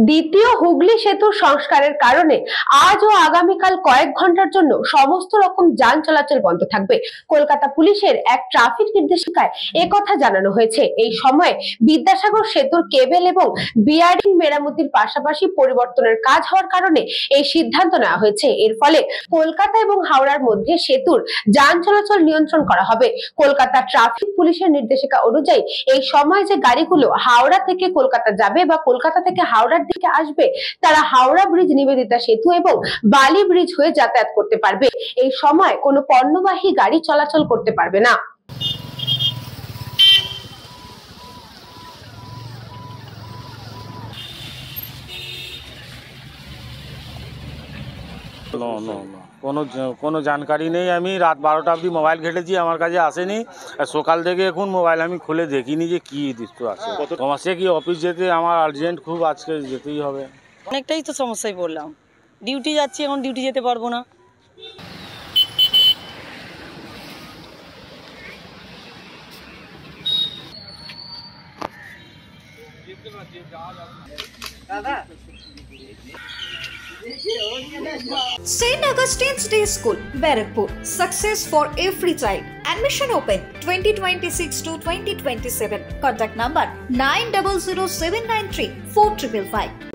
দ্বিতীয় হুগলি সেতুর সংস্কারের কারণে আজ ও আগামীকাল কয়েক ঘন্টার জন্য সমস্ত রকম যান চলাচল বন্ধ থাকবে। কলকাতা পুলিশের এক ট্রাফিক নির্দেশিকায় একথা জানানো হয়েছে। এই সময়ে বিদ্যাসাগর সেতুর কেবল এবং বিয়ারিং মেরামতির পাশাপাশি পরিবর্তনের কাজ হওয়ার কারণে এই সিদ্ধান্ত নেওয়া হয়েছে। এর ফলে কলকাতা এবং হাওড়ার মধ্যে সেতুর যান চলাচল নিয়ন্ত্রণ করা হবে। কলকাতা ট্রাফিক পুলিশের নির্দেশিকা অনুযায়ী এই সময় যে গাড়িগুলো হাওড়া থেকে কলকাতা যাবে বা কলকাতা থেকে হাওড়ার দিকে আসবে তারা হাওড়া ব্রিজ, নিবেদিতা সেতু এবং বালি ব্রিজ হয়ে যাতায়াত করতে পারবে। এই সময় কোনো পণ্যবাহী গাড়ি চলাচল করতে পারবে না। কোনো জানকারি নেই। আমি রাত 12টা অবধি মোবাইল ঘেটেছি, আমার কাছে আসেনি। সকাল থেকে এখন মোবাইল আমি খুলে দেখিনি যে কি দৃশ্য আছে। তোমাকে কি অফিস যেতে আমার আর্জেন্ট খুব, আজকে যেতেই হবে। অনেকটাই তো সমস্যায় পড়লাম, ডিউটি যাচ্ছি, এখন ডিউটি যেতে পারবো না। St. Augustine's Day School, Barrackpur. Success for every child. Admission open 2026 to 2027. Contact number 900793 4555.